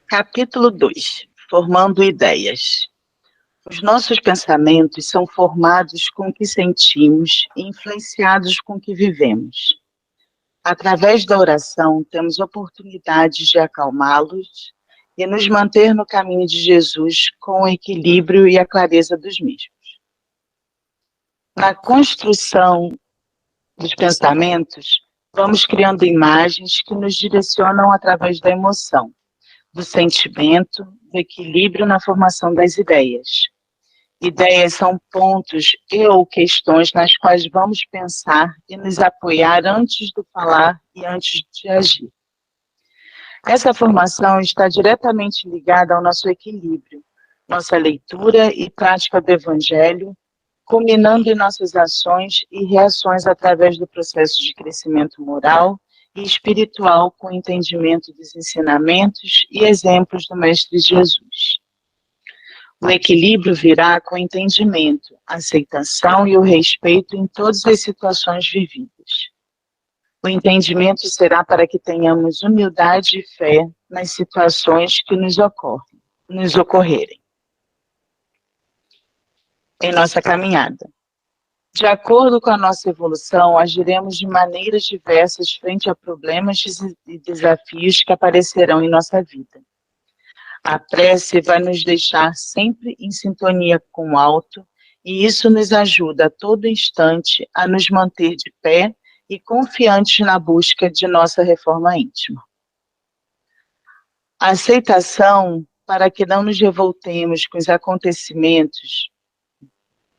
Capítulo 2. Formando ideias. Os nossos pensamentos são formados com o que sentimos e influenciados com o que vivemos. Através da oração, temos oportunidades de acalmá-los e nos manter no caminho de Jesus com o equilíbrio e a clareza dos mesmos. Na construção dos pensamentos, vamos criando imagens que nos direcionam através da emoção, do sentimento, do equilíbrio na formação das ideias. Ideias são pontos e ou questões nas quais vamos pensar e nos apoiar antes do falar e antes de agir. Essa formação está diretamente ligada ao nosso equilíbrio, nossa leitura e prática do Evangelho, culminando em nossas ações e reações através do processo de crescimento moral e espiritual com o entendimento dos ensinamentos e exemplos do Mestre Jesus. O equilíbrio virá com o entendimento, a aceitação e o respeito em todas as situações vividas. O entendimento será para que tenhamos humildade e fé nas situações que nos ocorrerem em nossa caminhada. De acordo com a nossa evolução, agiremos de maneiras diversas frente a problemas e desafios que aparecerão em nossa vida. A prece vai nos deixar sempre em sintonia com o alto, e isso nos ajuda a todo instante a nos manter de pé e confiantes na busca de nossa reforma íntima. A aceitação para que não nos revoltemos com os acontecimentos.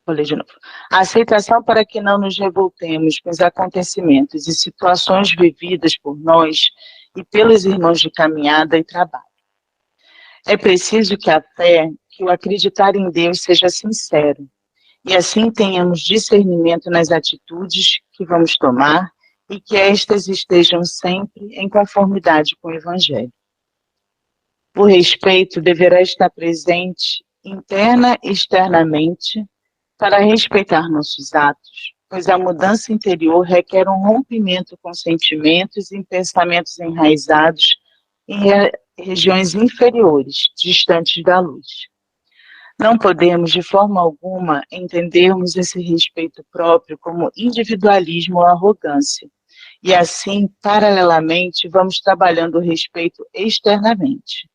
Vou ler de novo. A aceitação para que não nos revoltemos com os acontecimentos e situações vividas por nós e pelos irmãos de caminhada e trabalho. É preciso que a fé, que o acreditar em Deus seja sincero, e assim tenhamos discernimento nas atitudes que vamos tomar e que estas estejam sempre em conformidade com o Evangelho. O respeito deverá estar presente interna e externamente para respeitar nossos atos, pois a mudança interior requer um rompimento com sentimentos e pensamentos enraizados em regiões inferiores, distantes da luz. Não podemos, de forma alguma, entendermos esse respeito próprio como individualismo ou arrogância, e assim, paralelamente, vamos trabalhando o respeito externamente,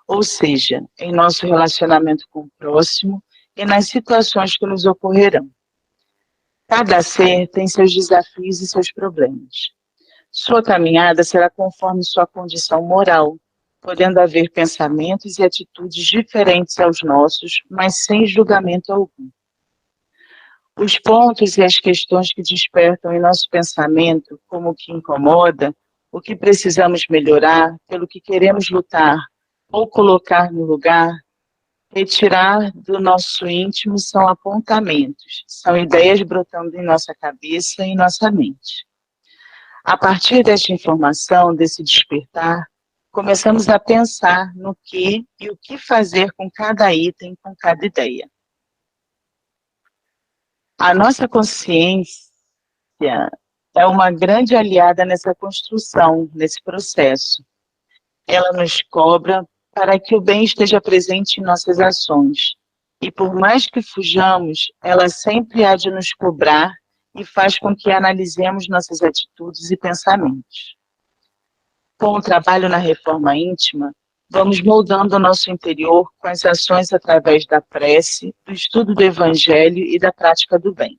ou seja, em nosso relacionamento com o próximo e nas situações que nos ocorrerão. Cada ser tem seus desafios e seus problemas. Sua caminhada será conforme sua condição moral, podendo haver pensamentos e atitudes diferentes aos nossos, mas sem julgamento algum. Os pontos e as questões que despertam em nosso pensamento, como o que incomoda, o que precisamos melhorar, pelo que queremos lutar ou colocar no lugar, retirar do nosso íntimo são apontamentos, são ideias brotando em nossa cabeça e em nossa mente. A partir desta informação, desse despertar, começamos a pensar no que e o que fazer com cada item, com cada ideia. A nossa consciência é uma grande aliada nessa construção, nesse processo. Ela nos cobra para que o bem esteja presente em nossas ações. E por mais que fujamos, ela sempre há de nos cobrar e faz com que analisemos nossas atitudes e pensamentos. Com o trabalho na reforma íntima, vamos moldando o nosso interior com as ações através da prece, do estudo do Evangelho e da prática do bem.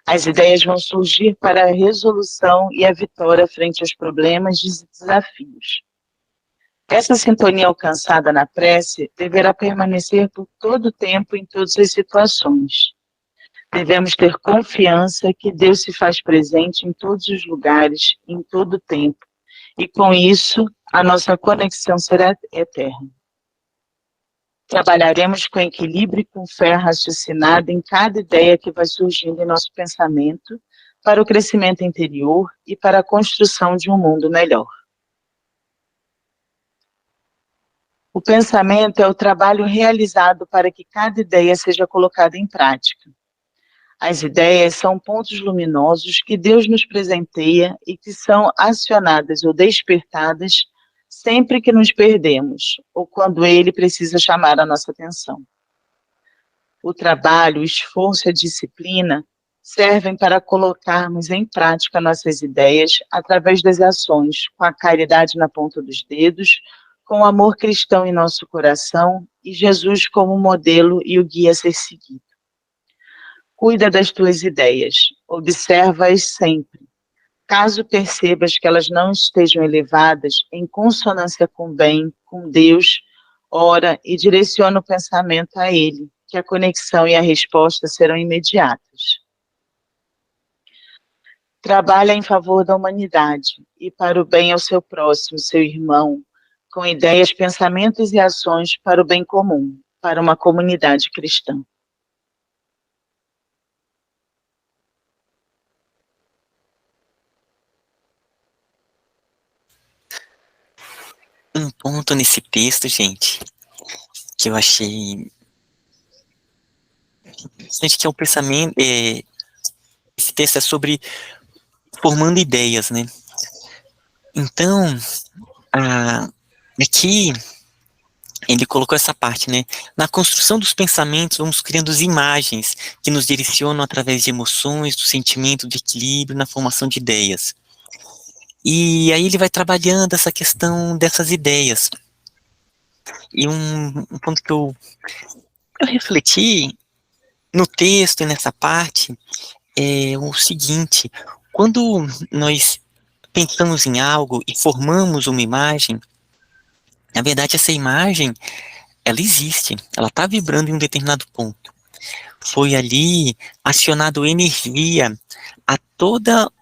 As ideias vão surgir para a resolução e a vitória frente aos problemas e desafios. Essa sintonia alcançada na prece deverá permanecer por todo o tempo em todas as situações. Devemos ter confiança que Deus se faz presente em todos os lugares, em todo o tempo, e com isso a nossa conexão será eterna. Trabalharemos com equilíbrio e com fé raciocinada em cada ideia que vai surgindo em nosso pensamento para o crescimento interior e para a construção de um mundo melhor. O pensamento é o trabalho realizado para que cada ideia seja colocada em prática. As ideias são pontos luminosos que Deus nos presenteia e que são acionadas ou despertadas sempre que nos perdemos ou quando ele precisa chamar a nossa atenção. O trabalho, o esforço e a disciplina servem para colocarmos em prática nossas ideias através das ações, com a caridade na ponta dos dedos, com o amor cristão em nosso coração e Jesus como modelo e o guia a ser seguido. Cuida das tuas ideias, observa-as sempre. Caso percebas que elas não estejam elevadas, em consonância com o bem, com Deus, ora e direciona o pensamento a Ele, que a conexão e a resposta serão imediatas. Trabalha em favor da humanidade e para o bem ao seu próximo, seu irmão, com ideias, pensamentos e ações para o bem comum, para uma comunidade cristã. Um ponto nesse texto, gente, que eu achei interessante, que é o pensamento. Esse texto é sobre formando ideias, né? Então, aqui ele colocou essa parte, né? Na construção dos pensamentos, vamos criando imagens que nos direcionam através de emoções, do sentimento de equilíbrio, na formação de ideias. E aí ele vai trabalhando essa questão dessas ideias. E um ponto que eu refleti no texto e nessa parte é o seguinte: quando nós pensamos em algo e formamos uma imagem, na verdade essa imagem, ela existe, ela está vibrando em um determinado ponto. Foi ali acionado energia a toda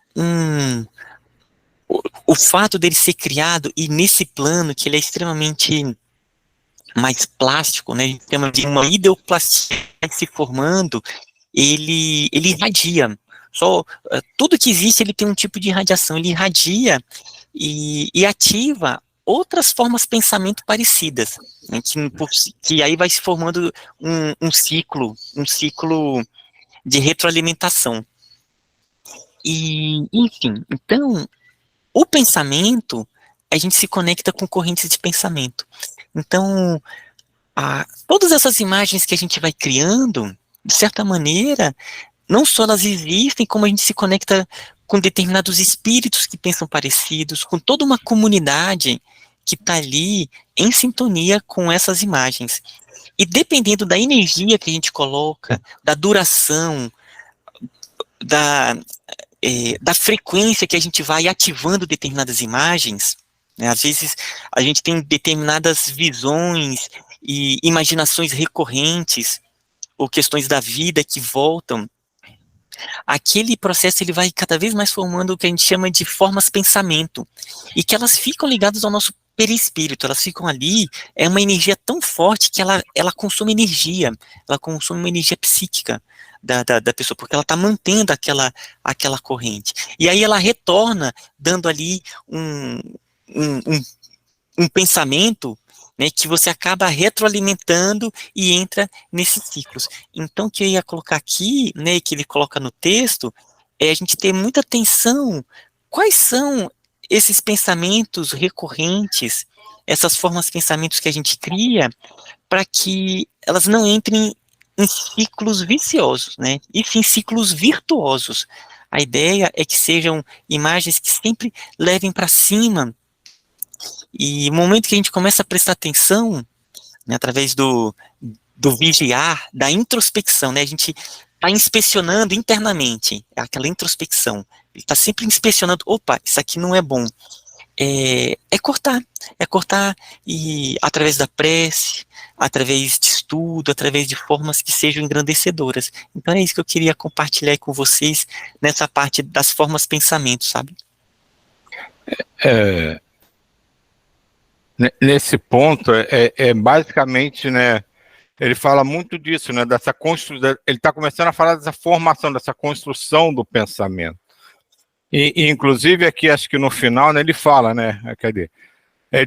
o fato dele ser criado, e nesse plano que ele é extremamente mais plástico, né, a gente chama de uma ideoplastia se formando, ele irradia. Tudo que existe, ele tem um tipo de radiação, ele irradia e ativa outras formas de pensamento parecidas, né, que aí vai se formando um ciclo de retroalimentação. E, enfim, então, o pensamento, a gente se conecta com correntes de pensamento. Então, todas essas imagens que a gente vai criando, de certa maneira, não só elas existem, como a gente se conecta com determinados espíritos que pensam parecidos, com toda uma comunidade que está ali em sintonia com essas imagens. E dependendo da energia que a gente coloca, da duração, da frequência que a gente vai ativando determinadas imagens, né, às vezes a gente tem determinadas visões e imaginações recorrentes, ou questões da vida que voltam. Aquele processo ele vai cada vez mais formando o que a gente chama de formas pensamento, e que elas ficam ligadas ao nosso perispírito, elas ficam ali, é uma energia tão forte que ela consome energia, ela consome uma energia psíquica da pessoa, porque ela está mantendo aquela corrente, e aí ela retorna, dando ali um pensamento, né, que você acaba retroalimentando e entra nesses ciclos. Então, o que eu ia colocar aqui, né, que ele coloca no texto, é a gente ter muita atenção, quais são esses pensamentos recorrentes, essas formas de pensamentos que a gente cria, para que elas não entrem em ciclos viciosos, né, e sim ciclos virtuosos. A ideia é que sejam imagens que sempre levem para cima. E o momento que a gente começa a prestar atenção, né, através do vigiar, da introspecção, né, a gente está inspecionando internamente, aquela introspecção, ele está sempre inspecionando, opa, isso aqui não é bom, é cortar, e através da prece, através de estudo, através de formas que sejam engrandecedoras. Então é isso que eu queria compartilhar aí com vocês, nessa parte das formas pensamento, sabe? Nesse ponto, basicamente, né, ele fala muito disso, né, dessa construção, ele está começando a falar dessa formação, dessa construção do pensamento. E inclusive, aqui, acho que no final, né, ele fala, né, cadê?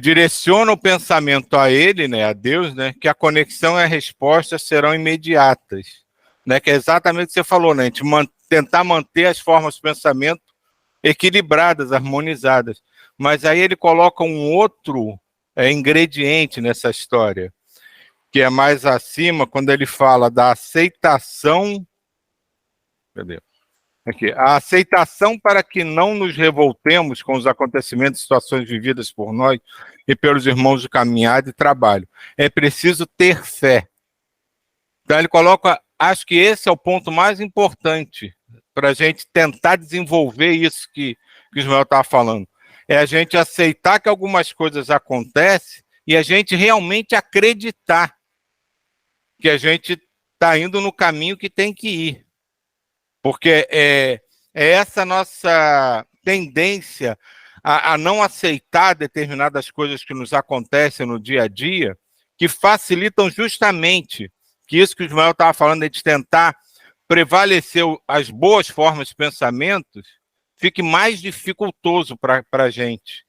Direciona o pensamento a ele, né, a Deus, né, que a conexão e a resposta serão imediatas, né, que é exatamente o que você falou, né, a gente tentar manter as formas de pensamento equilibradas, harmonizadas, Mas aí ele coloca um outro ingrediente nessa história, que é mais acima, quando ele fala da aceitação. Cadê? Aqui. A aceitação para que não nos revoltemos com os acontecimentos e situações vividas por nós e pelos irmãos de caminhada e trabalho. É preciso ter fé. Então ele coloca, acho que esse é o ponto mais importante para a gente tentar desenvolver isso que o Ismael estava falando. É a gente aceitar que algumas coisas acontecem e a gente realmente acreditar que a gente está indo no caminho que tem que ir. Porque é essa nossa tendência a não aceitar determinadas coisas que nos acontecem no dia a dia, que facilitam justamente, que isso que o Ismael estava falando, de tentar prevalecer as boas formas de pensamentos, fique mais dificultoso para a gente.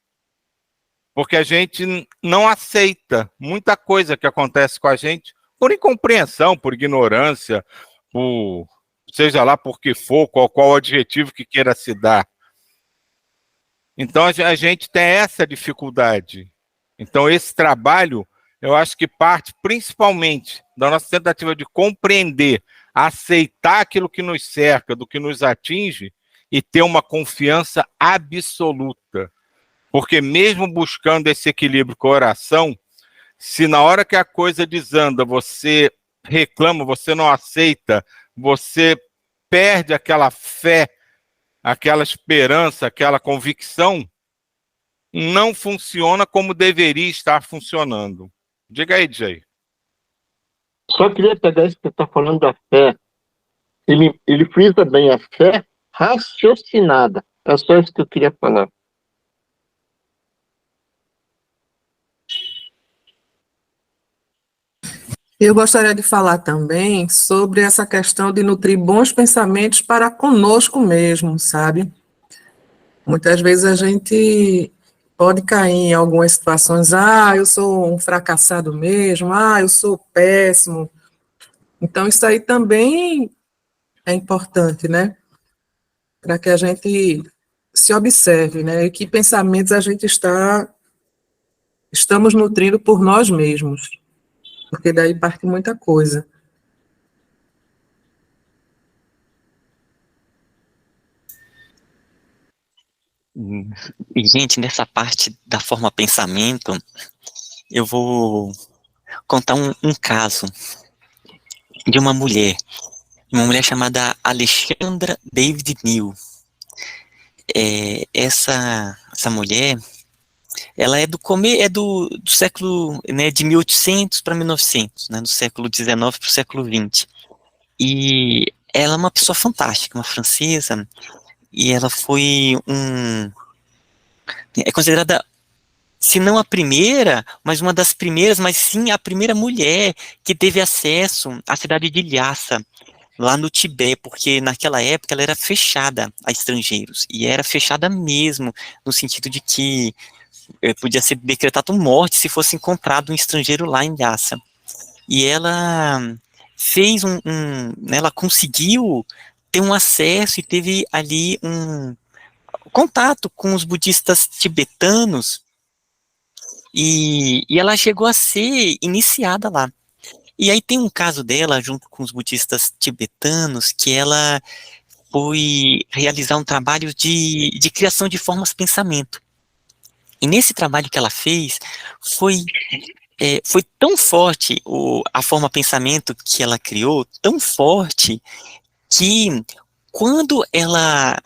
Porque a gente não aceita muita coisa que acontece com a gente por incompreensão, por ignorância, por seja lá por que for, qual adjetivo que queira se dar. Então, a gente tem essa dificuldade. Então, esse trabalho, eu acho que parte principalmente da nossa tentativa de compreender, aceitar aquilo que nos cerca, do que nos atinge, e ter uma confiança absoluta. Porque mesmo buscando esse equilíbrio com a oração, se na hora que a coisa desanda, você reclama, você não aceita, você perde aquela fé, aquela esperança, aquela convicção, não funciona como deveria estar funcionando. Diga aí, Jay. Só queria pegar isso que você está falando da fé. Ele frisa bem a fé raciocinada. É só isso que eu queria falar. Eu gostaria de falar também sobre essa questão de nutrir bons pensamentos para conosco mesmo, sabe? Muitas vezes a gente pode cair em algumas situações, eu sou um fracassado mesmo, eu sou péssimo. Então, isso aí também é importante, né? Para que a gente se observe, né? E que pensamentos a gente estamos nutrindo por nós mesmos. Porque daí parte muita coisa. E, gente, nessa parte da forma pensamento, eu vou contar um caso de uma mulher chamada Alexandra David Mill. Essa mulher, ela é do século, né, de 1800 para 1900, né, do século XIX para o século XX. E ela é uma pessoa fantástica, uma francesa, e ela foi é considerada, se não a primeira, mas uma das primeiras, mas sim a primeira mulher que teve acesso à cidade de Lhasa, lá no Tibete, porque naquela época ela era fechada a estrangeiros, e era fechada mesmo, no sentido de que podia ser decretado morte se fosse encontrado um estrangeiro lá em Lhasa. E ela fez né, ela conseguiu ter um acesso e teve ali um contato com os budistas tibetanos, e ela chegou a ser iniciada lá. E aí tem um caso dela, junto com os budistas tibetanos, que ela foi realizar um trabalho de criação de formas de pensamento. E nesse trabalho que ela fez, foi tão forte a forma pensamento que ela criou, tão forte, que quando ela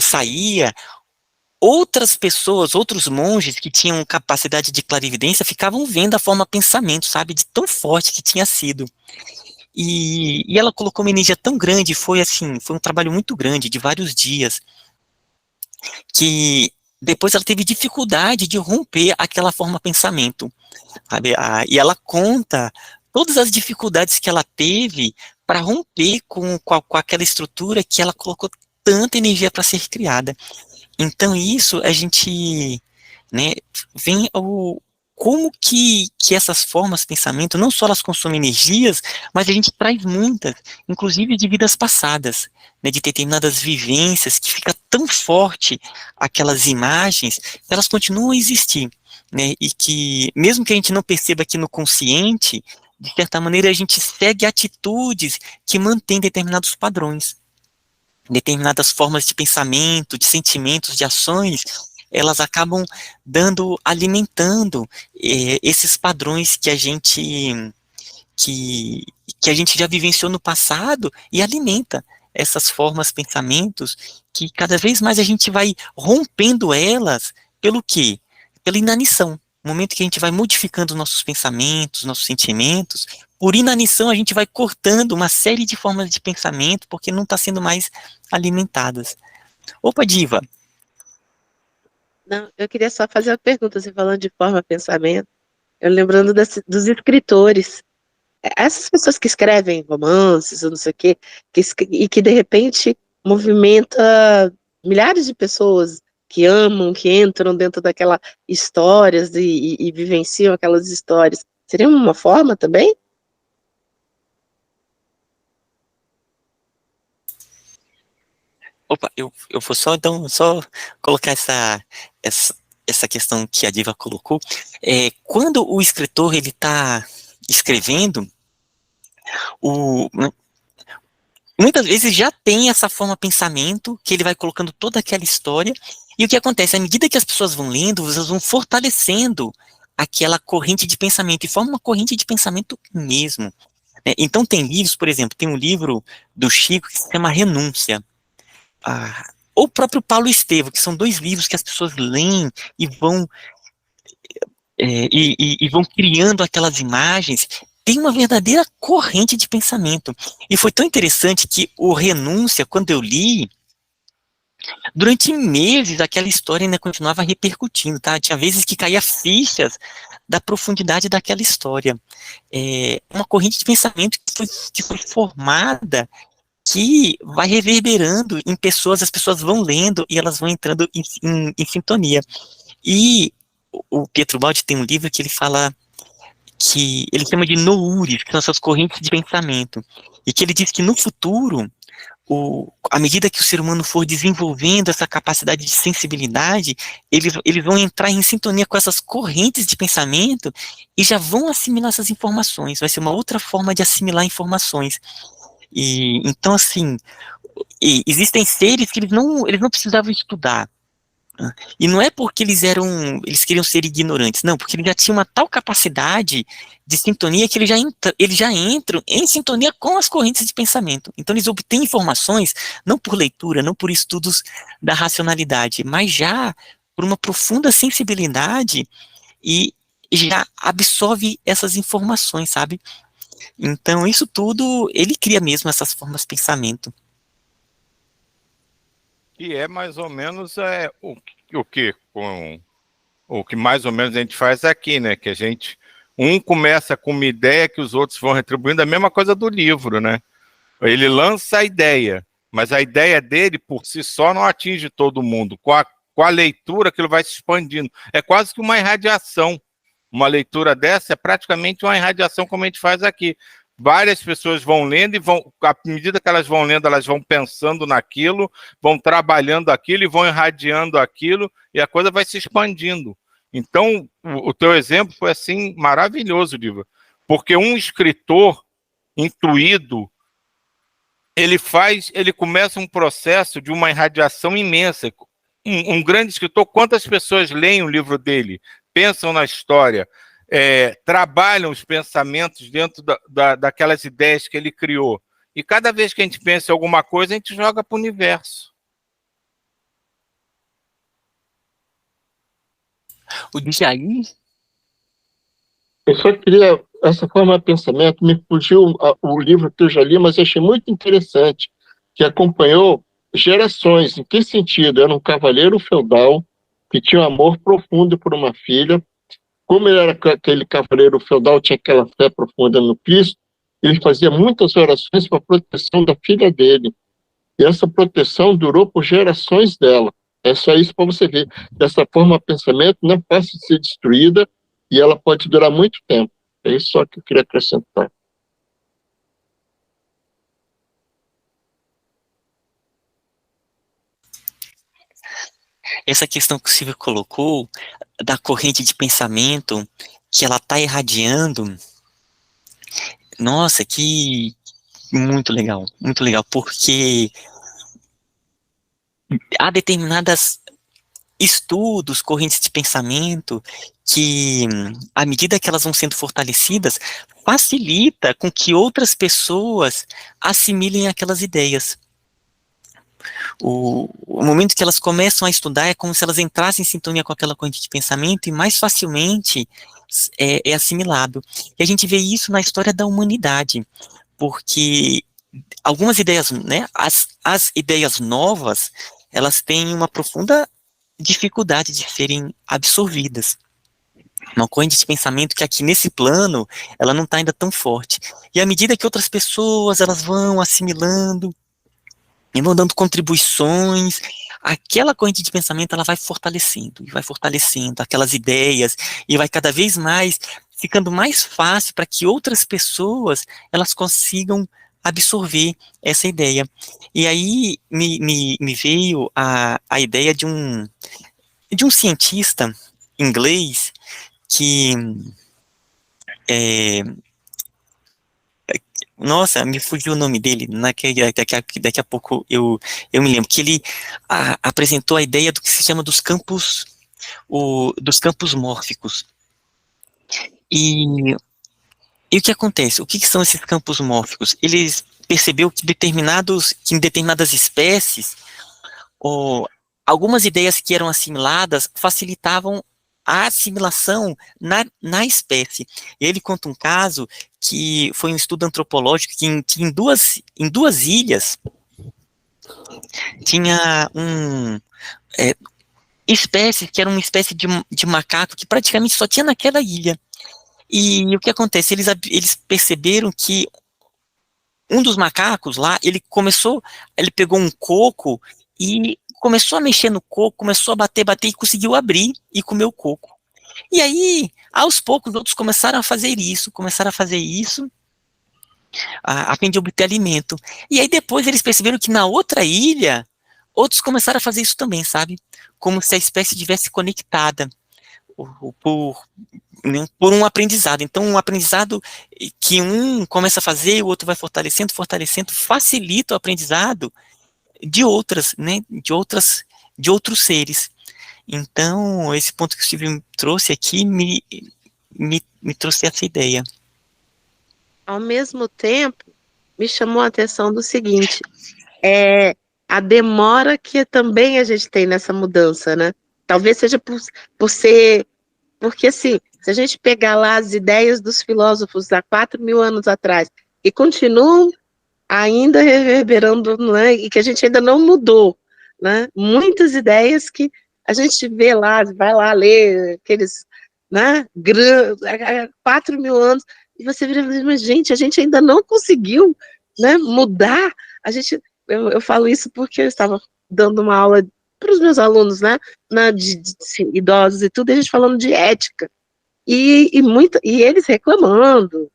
saía, outras pessoas, outros monges que tinham capacidade de clarividência ficavam vendo a forma pensamento, sabe, de tão forte que tinha sido. E ela colocou uma energia tão grande, foi um trabalho muito grande, de vários dias, que depois ela teve dificuldade de romper aquela forma pensamento, sabe? E ela conta todas as dificuldades que ela teve para romper com aquela estrutura que ela colocou tanta energia para ser criada. Então isso a gente, né, vem como que essas formas de pensamento, não só elas consomem energias, mas a gente traz muitas, inclusive de vidas passadas, né, de determinadas vivências, que fica tão forte aquelas imagens, elas continuam a existir, né, e que, mesmo que a gente não perceba aqui no consciente, de certa maneira a gente segue atitudes que mantêm determinados padrões, determinadas formas de pensamento, de sentimentos, de ações, elas acabam alimentando esses padrões que, que a gente já vivenciou no passado e alimenta essas formas, pensamentos, que cada vez mais a gente vai rompendo elas pelo quê? Pela inanição. No momento que a gente vai modificando nossos pensamentos, nossos sentimentos, por inanição a gente vai cortando uma série de formas de pensamento porque não está sendo mais alimentadas. Opa, Diva. Não, eu queria só fazer uma pergunta, você falando de forma, pensamento, eu lembrando dos escritores. Essas pessoas que escrevem romances, ou não sei o quê, e que de repente movimenta milhares de pessoas que amam, que entram dentro daquelas histórias e vivenciam aquelas histórias. Seria uma forma também? Opa, eu vou só colocar essa questão que a Diva colocou. Quando o escritor ele está escrevendo, muitas vezes já tem essa forma de pensamento, que ele vai colocando toda aquela história, e o que acontece, à medida que as pessoas vão lendo, elas vão fortalecendo aquela corrente de pensamento, e forma uma corrente de pensamento mesmo, né? Então tem livros, por exemplo, tem um livro do Chico que se chama Renúncia, ou o próprio Paulo Estevam, que são dois livros que as pessoas leem e vão e vão criando aquelas imagens, tem uma verdadeira corrente de pensamento. E foi tão interessante que o Renúncia, quando eu li, durante meses aquela história ainda continuava repercutindo, tá? Tinha vezes que caía fichas da profundidade daquela história. Uma corrente de pensamento que foi formada, que vai reverberando em pessoas, as pessoas vão lendo e elas vão entrando em sintonia. E o Pietro Baldi tem um livro que ele fala que ele chama de noures, que são essas correntes de pensamento, e que ele diz que no futuro, à medida que o ser humano for desenvolvendo essa capacidade de sensibilidade, eles vão entrar em sintonia com essas correntes de pensamento e já vão assimilar essas informações, vai ser uma outra forma de assimilar informações. E então, assim, existem seres que eles não precisavam estudar. E não é porque eles queriam ser ignorantes, não, porque eles já tinham uma tal capacidade de sintonia que eles já entram em sintonia com as correntes de pensamento. Então eles obtêm informações não por leitura, não por estudos da racionalidade, mas já por uma profunda sensibilidade e já absorve essas informações, sabe? Então isso tudo, ele cria mesmo essas formas de pensamento. E é mais ou menos o que mais ou menos a gente faz aqui, né? Que começa com uma ideia que os outros vão retribuindo, a mesma coisa do livro, né? Ele lança a ideia, mas a ideia dele por si só não atinge todo mundo. Com a leitura, aquilo vai se expandindo. É quase que uma irradiação. Uma leitura dessa é praticamente uma irradiação, como a gente faz aqui. Várias pessoas vão lendo e à medida que elas vão lendo, elas vão pensando naquilo, vão trabalhando aquilo e vão irradiando aquilo, e a coisa vai se expandindo. Então, o teu exemplo foi assim maravilhoso, Diva, porque um escritor intuído, ele começa um processo de uma irradiação imensa. Um grande escritor, quantas pessoas leem o livro dele, pensam na história, trabalham os pensamentos dentro daquelas ideias que ele criou. E cada vez que a gente pensa em alguma coisa, a gente joga para o universo. O Djaí? Eu só queria, essa forma de pensamento, me fugiu o livro que eu já li, mas achei muito interessante, que acompanhou gerações. Em que sentido? Era um cavaleiro feudal que tinha um amor profundo por uma filha. Como ele era aquele cavaleiro feudal, tinha aquela fé profunda no Cristo, ele fazia muitas orações para a proteção da filha dele. E essa proteção durou por gerações dela. É só isso para você ver. Dessa forma, o pensamento não é fácil de ser destruída e ela pode durar muito tempo. É isso só que eu queria acrescentar. essa questão que o Silvio colocou, da corrente de pensamento, que ela está irradiando, nossa, que muito legal, porque há determinadas estudos, correntes de pensamento, que, à medida que elas vão sendo fortalecidas, facilita com que outras pessoas assimilem aquelas ideias. O momento que elas começam a estudar é como se elas entrassem em sintonia com aquela corrente de pensamento e mais facilmente é assimilado. E a gente vê isso na história da humanidade, porque algumas ideias, né, as ideias novas, elas têm uma profunda dificuldade de serem absorvidas. Uma corrente de pensamento que aqui nesse plano, ela não está ainda tão forte. E à medida que outras pessoas, elas vão assimilando, e vão dando contribuições, aquela corrente de pensamento, ela vai fortalecendo, e vai fortalecendo aquelas ideias, e vai cada vez mais, ficando mais fácil para que outras pessoas, elas consigam absorver essa ideia. E aí, me veio a ideia de um cientista inglês, que, nossa, me fugiu o nome dele, daqui a pouco eu me lembro, que ele apresentou a ideia do que se chama dos campos mórficos. E o que acontece? O que são esses campos mórficos? Eles percebeu que em determinadas espécies, algumas ideias que eram assimiladas facilitavam a assimilação na espécie. E ele conta um caso que foi um estudo antropológico que em duas ilhas tinha espécies que eram uma espécie de macaco que praticamente só tinha naquela ilha. E o que acontece? Eles perceberam que um dos macacos lá, ele pegou um coco e começou a mexer no coco, começou a bater e conseguiu abrir e comer o coco. E aí, aos poucos, outros começaram a fazer isso, a fim de obter alimento. E aí depois eles perceberam que na outra ilha, outros começaram a fazer isso também, sabe? Como se a espécie estivesse conectada por um aprendizado. Então, um aprendizado que um começa a fazer, o outro vai fortalecendo, facilita o aprendizado de outras, né, de outros seres. Então, esse ponto que o Steve me trouxe aqui me trouxe essa ideia. Ao mesmo tempo, me chamou a atenção do seguinte, a demora que também a gente tem nessa mudança, né? Talvez seja porque assim, se a gente pegar lá as ideias dos filósofos há 4.000 anos atrás e continuam ainda reverberando, né, e que a gente ainda não mudou, né? Muitas ideias que a gente vê lá, vai lá ler aqueles, né, 4.000 anos, e você vira e diz, mas gente, a gente ainda não conseguiu, né, mudar. Eu falo isso porque eu estava dando uma aula para os meus alunos, né, de idosos e tudo, e a gente falando de ética, e eles reclamando,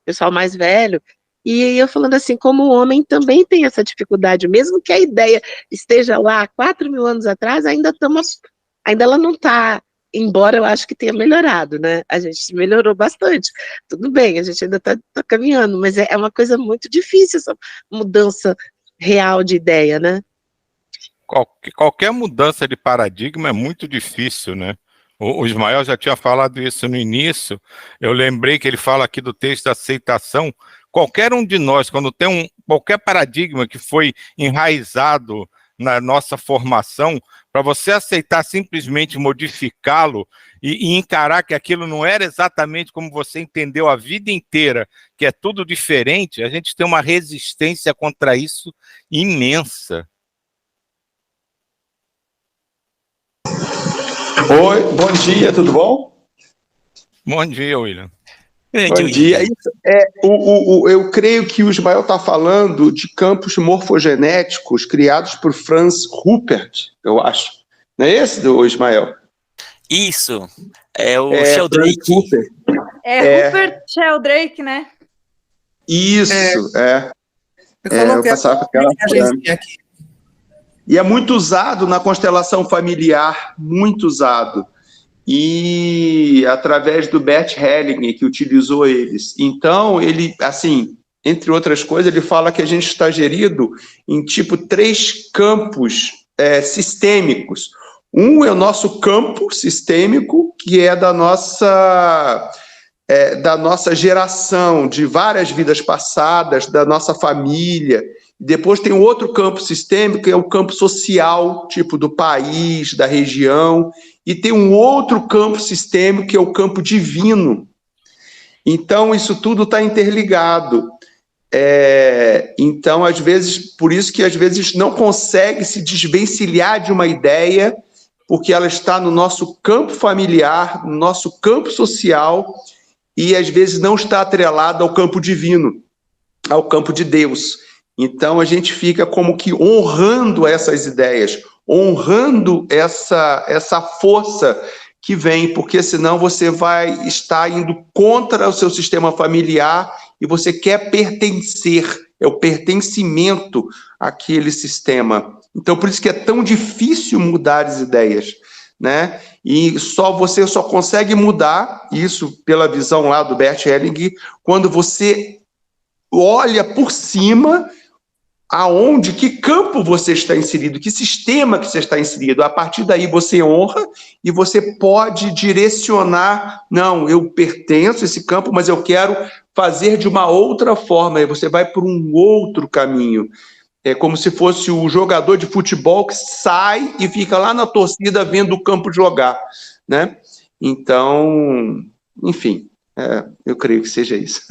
pessoal mais velho, e eu falando assim, como o homem também tem essa dificuldade, mesmo que a ideia esteja lá 4.000 anos atrás, ainda ela não está, embora eu acho que tenha melhorado, né? A gente melhorou bastante. Tudo bem, a gente ainda está caminhando, mas é uma coisa muito difícil essa mudança real de ideia, né? Qualquer mudança de paradigma é muito difícil, né? O Ismael já tinha falado isso no início, eu lembrei que ele fala aqui do texto da aceitação. Qualquer um de nós, quando tem qualquer paradigma que foi enraizado na nossa formação, para você aceitar simplesmente modificá-lo e encarar que aquilo não era exatamente como você entendeu a vida inteira, que é tudo diferente, a gente tem uma resistência contra isso imensa. Oi, bom dia, tudo bom? Bom dia, William. Bom dia. Eu creio que o Ismael está falando de campos morfogenéticos criados por Franz Ruppert, eu acho. Não é esse, do Ismael? Isso, é o Sheldrake. Rupert Sheldrake, né? Isso, Eu coloquei eu passava aquela aqui. E é muito usado na constelação familiar, muito usado. E através do Bert Hellinger, que utilizou eles. Então, ele, assim, entre outras coisas, ele fala que a gente está gerido em, tipo, 3 campos sistêmicos. Um é o nosso campo sistêmico, que é da nossa geração, de várias vidas passadas, da nossa família. Depois tem um outro campo sistêmico, que é o campo social, tipo do país, da região. E tem um outro campo sistêmico, que é o campo divino. Então, isso tudo está interligado. Então, às vezes, por isso que às vezes não consegue se desvencilhar de uma ideia, porque ela está no nosso campo familiar, no nosso campo social, e às vezes não está atrelada ao campo divino, ao campo de Deus. Então, a gente fica como que honrando essas ideias, honrando essa força que vem, porque senão você vai estar indo contra o seu sistema familiar e você quer pertencer, é o pertencimento àquele sistema. Então, por isso que é tão difícil mudar as ideias, né? E você só consegue mudar isso pela visão lá do Bert Hellinger quando você olha por cima aonde, que campo você está inserido, que sistema que você está inserido. A partir daí você honra e você pode direcionar, não, eu pertenço a esse campo, mas eu quero fazer de uma outra forma, e você vai por um outro caminho. É como se fosse o jogador de futebol que sai e fica lá na torcida vendo o campo jogar, né? Então, enfim, eu creio que seja isso.